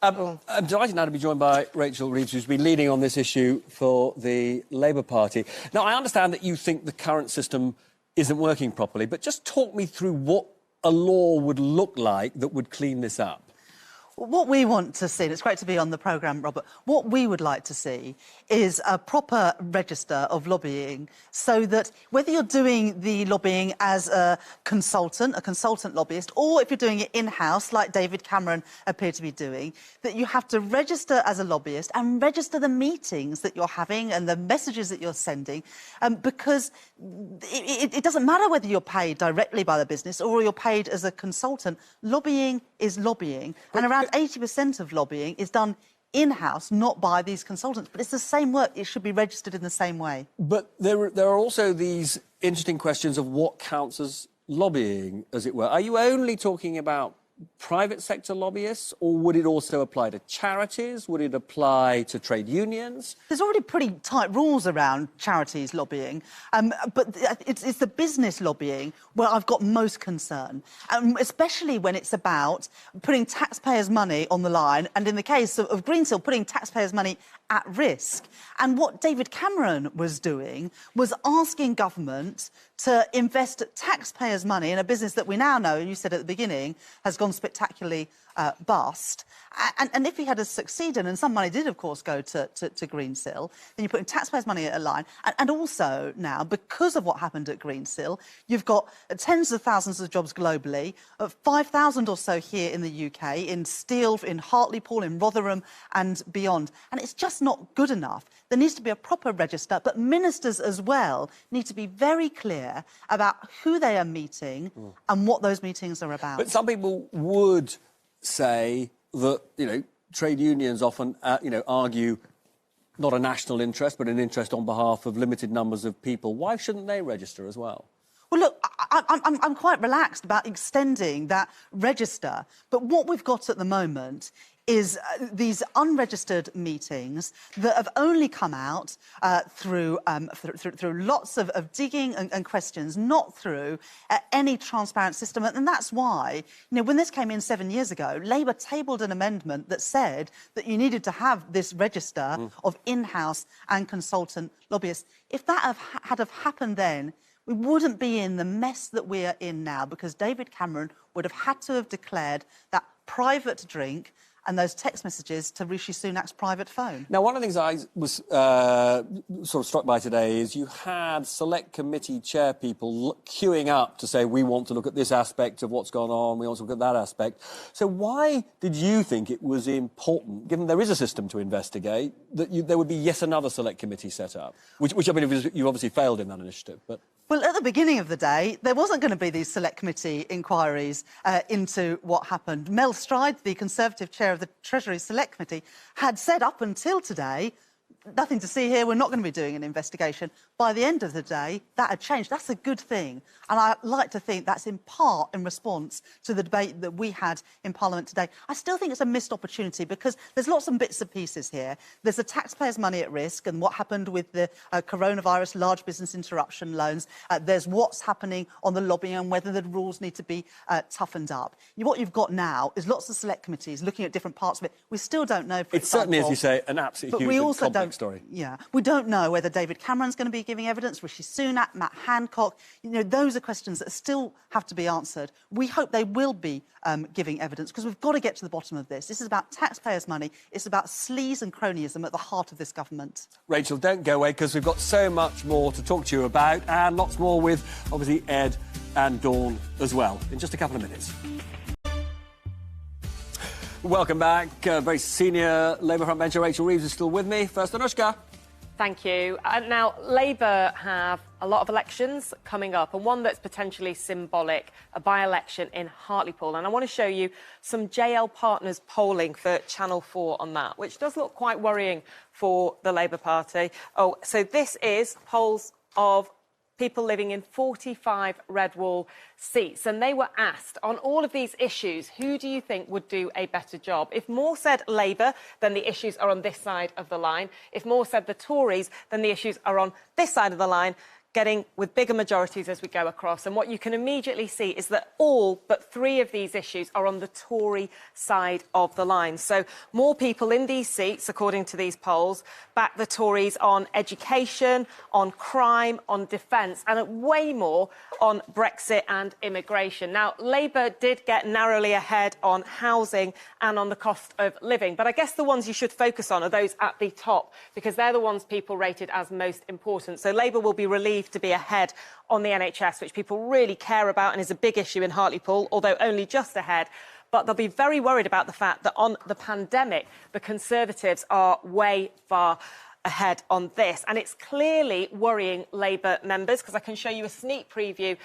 I'm delighted now to be joined by Rachel Reeves, who's been leading on this issue for the Labour Party. Now, I understand that you think the current system isn't working properly, but just talk me through what a law would look like that would clean this up. What we want to see, and it's great to be on the programme, Robert, what we would like to see is a proper register of lobbying so that whether you're doing the lobbying as a consultant lobbyist, or if you're doing it in-house, like David Cameron appeared to be doing, that you have to register as a lobbyist and register the meetings that you're having and the messages that you're sending, because it doesn't matter whether you're paid directly by the business or you're paid as a consultant. Lobbying is lobbying, and around 80% of lobbying is done in-house, not by these consultants. But it's the same work. It should be registered in the same way. But there are also these interesting questions of what counts as lobbying, as it were. Are you only talking about private sector lobbyists, or would it also apply to charities? Would it apply to trade unions? There's already pretty tight rules around charities lobbying, but it's the business lobbying where I've got most concern, especially when it's about putting taxpayers' money on the line, and in the case of Greensill, putting taxpayers' money at risk. And what David Cameron was doing was asking government to invest taxpayers' money in a business that we now know, and you said at the beginning, has gone spectacularly bust. And if he had succeeded, and some money did, of course, go to Greensill, then you're putting taxpayers' money at a line. And also now, because of what happened at Greensill, you've got tens of thousands of jobs globally, 5,000 or so here in the UK, in steel, in Hartlepool, in Rotherham and beyond. And it's just not good enough. There needs to be a proper register, but ministers as well need to be very clear about who they are meeting and what those meetings are about. But some people would say that, trade unions often, argue not a national interest, but an interest on behalf of limited numbers of people. Why shouldn't they register as well? Well, look, I'm quite relaxed about extending that register, but what we've got at the moment is these unregistered meetings that have only come out through lots of digging and questions, not through any transparent system. And that's why, when this came in 7 years ago, Labour tabled an amendment that said that you needed to have this register of in-house and consultant lobbyists. If that had happened then, we wouldn't be in the mess that we are in now, because David Cameron would have had to have declared that private drink and those text messages to Rishi Sunak's private phone. Now, one of the things I was sort of struck by today is you had select committee chair people queuing up to say, we want to look at this aspect of what's gone on, we want to look at that aspect. So why did you think it was important, given there is a system to investigate, that there would be yet another select committee set up? Which I mean, you obviously failed in that initiative, but... Well, at the beginning of the day, there wasn't going to be these select committee inquiries into what happened. Mel Stride, the Conservative chair of the Treasury Select Committee, had said up until today, nothing to see here, we're not going to be doing an investigation. By the end of the day, that had changed. That's a good thing. And I like to think that's in part in response to the debate that we had in Parliament today. I still think it's a missed opportunity because there's lots of bits and pieces here. There's the taxpayers' money at risk and what happened with the coronavirus large business interruption loans. There's what's happening on the lobbying and whether the rules need to be toughened up. What you've got now is lots of select committees looking at different parts of it. We still don't know. It's certainly, as you say, an absolutely huge and complex story. Yeah, we don't know whether David Cameron's going to be giving evidence, Rishi Sunak, Matt Hancock. Those are questions that still have to be answered. We hope they will be giving evidence, because we've got to get to the bottom of this. This is about taxpayers' money. It's about sleaze and cronyism at the heart of this government. Rachel, don't go away, because we've got so much more to talk to you about, and lots more with, obviously, Ed and Dawn as well, in just a couple of minutes. Welcome back. Very senior Labour frontbencher Rachel Reeves is still with me. First, Anushka. Thank you. Now, Labour have a lot of elections coming up, and one that's potentially symbolic, a by-election in Hartlepool. And I want to show you some JL Partners polling for Channel 4 on that, which does look quite worrying for the Labour Party. Oh, so this is polls of people living in 45 red wall seats, and they were asked on all of these issues, who do you think would do a better job? If more said Labour, then the issues are on this side of the line. If more said the Tories, then the issues are on this side of the line. getting with bigger majorities as we go across. And what you can immediately see is that all but 3 of these issues are on the Tory side of the line. So more people in these seats, according to these polls, back the Tories on education, on crime, on defence, and way more on Brexit and immigration. Now, Labour did get narrowly ahead on housing and on the cost of living. But I guess the ones you should focus on are those at the top, because they're the ones people rated as most important. So Labour will be relieved to be ahead on the NHS, which people really care about and is a big issue in Hartlepool, although only just ahead. But they'll be very worried about the fact that on the pandemic, the Conservatives are way far ahead on this. And it's clearly worrying Labour members, because I can show you a sneak preview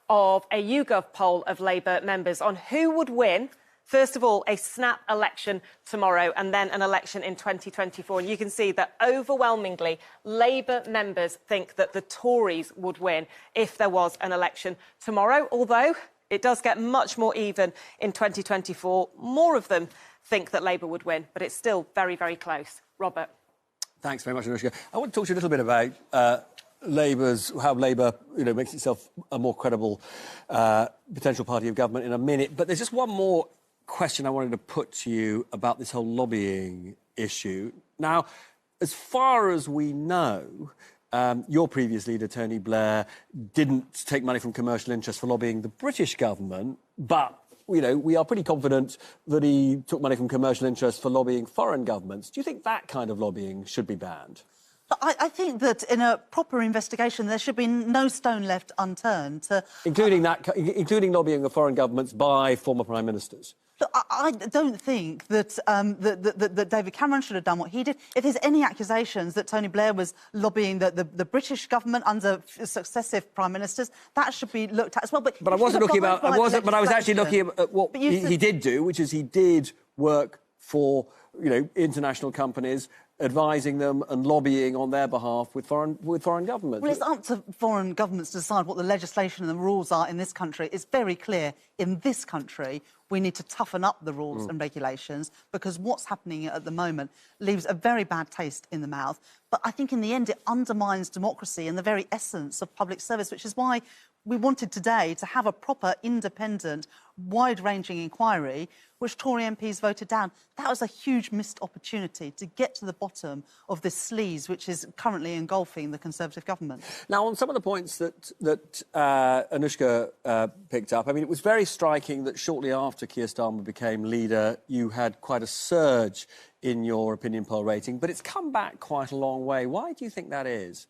of a YouGov poll of Labour members on who would win, first of all, a snap election tomorrow and then an election in 2024. And you can see that overwhelmingly Labour members think that the Tories would win if there was an election tomorrow, although it does get much more even in 2024. More of them think that Labour would win, but it's still very, very close. Robert. Thanks very much, Anushka. I want to talk to you a little bit about how Labour, makes itself a more credible potential party of government in a minute. But there's just one more question I wanted to put to you about this whole lobbying issue. Now, as far as we know, your previous leader, Tony Blair, didn't take money from commercial interests for lobbying the British government, but, we are pretty confident that he took money from commercial interests for lobbying foreign governments. Do you think that kind of lobbying should be banned? I think that in a proper investigation, there should be no stone left unturned. Including lobbying of foreign governments by former prime ministers? Look, I don't think that, that David Cameron should have done what he did. If there's any accusations that Tony Blair was lobbying the British government under successive prime ministers, that should be looked at as well. But I wasn't looking about. I was actually looking at what he did do, which is he did work for international companies, advising them and lobbying on their behalf with foreign governments. Well, it's up to foreign governments to decide what the legislation and the rules are in this country. It's very clear in this country we need to toughen up the rules and regulations, because what's happening at the moment leaves a very bad taste in the mouth. But I think in the end it undermines democracy and the very essence of public service, which is why we wanted today to have a proper, independent, wide-ranging inquiry, which Tory MPs voted down. That was a huge missed opportunity to get to the bottom of this sleaze which is currently engulfing the Conservative government. Now, on some of the points that Anushka picked up, I mean, it was very striking that shortly after Keir Starmer became leader, you had quite a surge in your opinion poll rating, but it's come back quite a long way. Why do you think that is?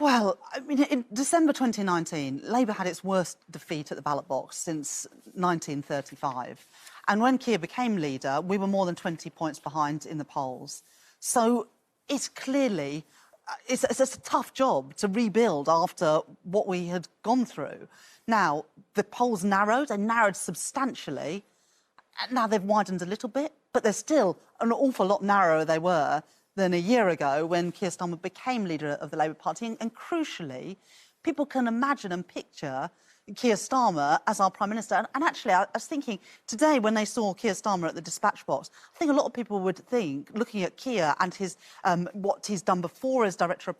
Well, I mean, in December 2019, Labour had its worst defeat at the ballot box since 1935. And when Keir became leader, we were more than 20 points behind in the polls. So it's clearly, it's a tough job to rebuild after what we had gone through. Now, the polls narrowed, they narrowed substantially. Now they've widened a little bit, but they're still an awful lot narrower they were than a year ago when Keir Starmer became leader of the Labour Party. And crucially, people can imagine and picture Keir Starmer as our Prime Minister. And actually, I was thinking today when they saw Keir Starmer at the dispatch box, I think a lot of people would think, looking at Keir and his what he's done before as Director of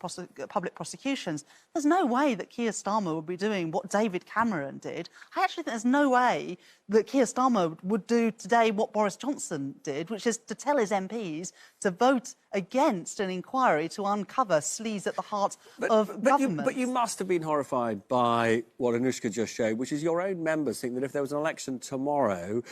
Public Prosecutions, there's no way that Keir Starmer would be doing what David Cameron did. I actually think there's no way that Keir Starmer would do today what Boris Johnson did, which is to tell his MPs to vote against an inquiry to uncover sleaze at the heart of government. But you must have been horrified by what Anushka just showed, which is your own members think that if there was an election tomorrow,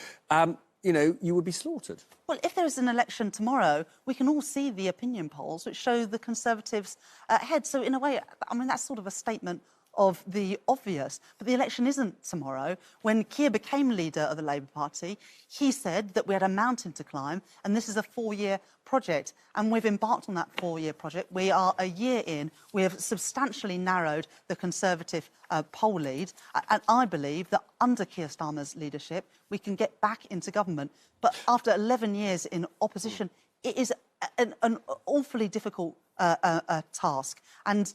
you would be slaughtered. Well, if there is an election tomorrow, we can all see the opinion polls which show the Conservatives ahead. So in a way, I mean, that's sort of a statement of the obvious. But the election isn't tomorrow. When Keir became leader of the Labour Party, he said that we had a mountain to climb, and this is a 4-year project. And we've embarked on that 4-year project. We are a year in. We have substantially narrowed the Conservative poll lead. And I believe that under Keir Starmer's leadership, we can get back into government. But after 11 years in opposition, it is an awfully difficult task. And,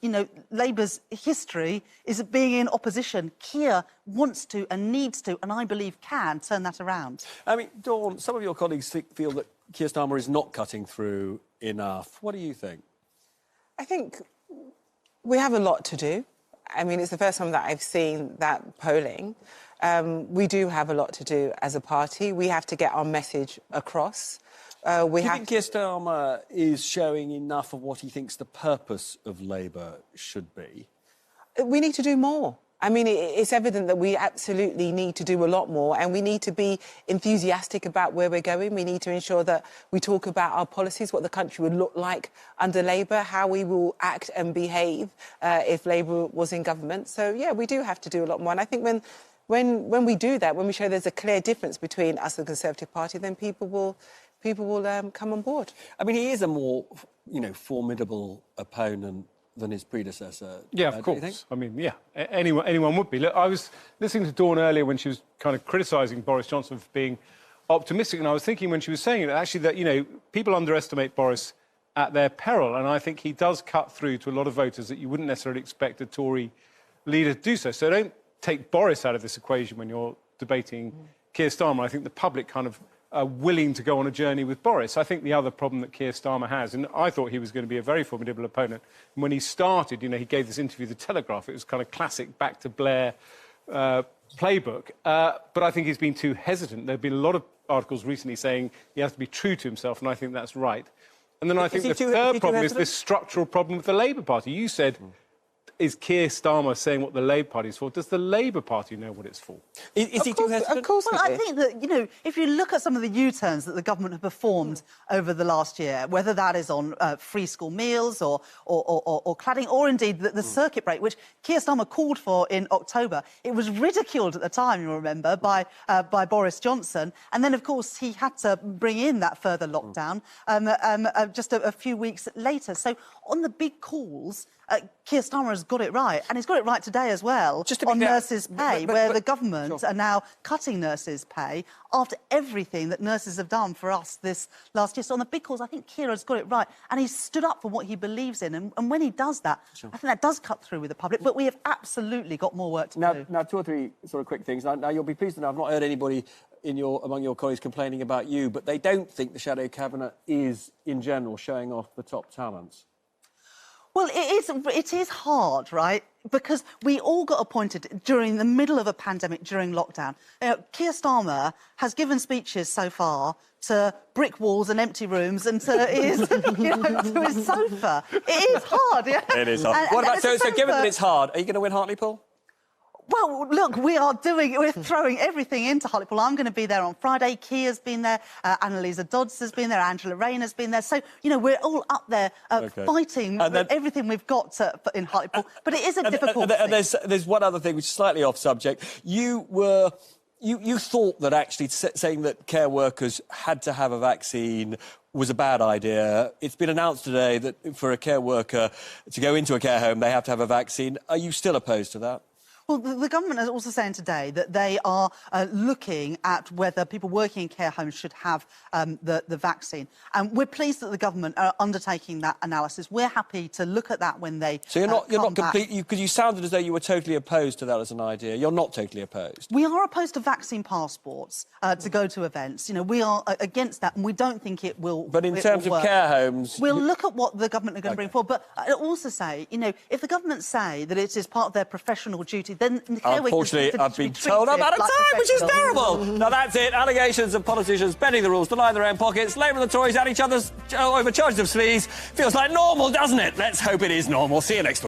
Labour's history is being in opposition. Keir wants to and needs to, and I believe can, turn that around. I mean, Dawn, some of your colleagues feel that Keir Starmer is not cutting through enough. What do you think? I think We have a lot to do. I mean, it's the first time that I've seen that polling. We do have a lot to do as a party. We have to get our message across. Do you think Keir Starmer is showing enough of what he thinks the purpose of Labour should be? We need to do more. I mean, it's evident that we absolutely need to do a lot more, and we need to be enthusiastic about where we're going. We need to ensure that we talk about our policies, what the country would look like under Labour, how we will act and behave if Labour was in government. So, yeah, we do have to do a lot more. And I think when we do that, when we show there's a clear difference between us and the Conservative Party, then people will come on board. I mean, he is a more, formidable opponent than his predecessor. Yeah, of course. I mean, yeah, anyone would be. Look, I was listening to Dawn earlier when she was kind of criticising Boris Johnson for being optimistic, and I was thinking when she was saying it, actually, that, people underestimate Boris at their peril, and I think he does cut through to a lot of voters that you wouldn't necessarily expect a Tory leader to do so. So don't take Boris out of this equation when you're debating Keir Starmer. I think the public kind of are willing to go on a journey with Boris. I think the other problem that Keir Starmer has, and I thought he was going to be a very formidable opponent, and when he started, he gave this interview to The Telegraph. It was kind of classic back to Blair playbook. But I think he's been too hesitant. There have been a lot of articles recently saying he has to be true to himself, and I think that's right. And then I think the third problem is this structural problem with the Labour Party. You said, is Keir Starmer saying what the Labour Party is for? Does the Labour Party know what it's for? Is he too hesitant? Of course Well, I think that, if you look at some of the U-turns that the government have performed over the last year, whether that is on free school meals or cladding, or indeed the circuit break, which Keir Starmer called for in October, it was ridiculed at the time, you'll remember, by Boris Johnson. And then, of course, he had to bring in that further lockdown just a few weeks later. So on the big calls, Keir Starmer has got it right, and he's got it right today as well, on nurses' pay, where the government are now cutting nurses' pay after everything that nurses have done for us this last year. So on the big calls, I think Keir has got it right, and he's stood up for what he believes in, and when he does that, I think that does cut through with the public, but we have absolutely got more work to do. Now, two or three sort of quick things. Now you'll be pleased to know I've not heard anybody among your colleagues complaining about you, but they don't think the shadow cabinet is, in general, showing off the top talents. Well, it is hard, right? Because we all got appointed during the middle of a pandemic, during lockdown. Keir Starmer has given speeches so far to brick walls and empty rooms and to his, to his sofa. It is hard, yeah? It is hard. So given that it's hard, are you going to win Hartlepool? Well, look, we're throwing everything into Hartlepool. I'm going to be there on Friday. Keir's been there. Annalisa Dodds has been there. Angela Rayner's been there. So, we're all up there fighting with everything we've got in Hartlepool. But it is a difficult thing. And there's one other thing which is slightly off subject. You thought that actually saying that care workers had to have a vaccine was a bad idea. It's been announced today that for a care worker to go into a care home, they have to have a vaccine. Are you still opposed to that? Well, the government is also saying today that they are looking at whether people working in care homes should have the vaccine. And we're pleased that the government are undertaking that analysis. We're happy to look at that when they So you're not completely... Because you sounded as though you were totally opposed to that as an idea. You're not totally opposed. We are opposed to vaccine passports to go to events. We are against that, and we don't think it will But in terms of care homes... We'll look at what the government are going to bring forward. But I'll also say, if the government say that it is part of their professional duty, then unfortunately, I've been told I'm out of time, which is terrible. Now, that's it. Allegations of politicians bending the rules to line their own pockets, Labour and the Tories at each other's over charges of sleaze. Feels like normal, doesn't it? Let's hope it is normal. See you next week.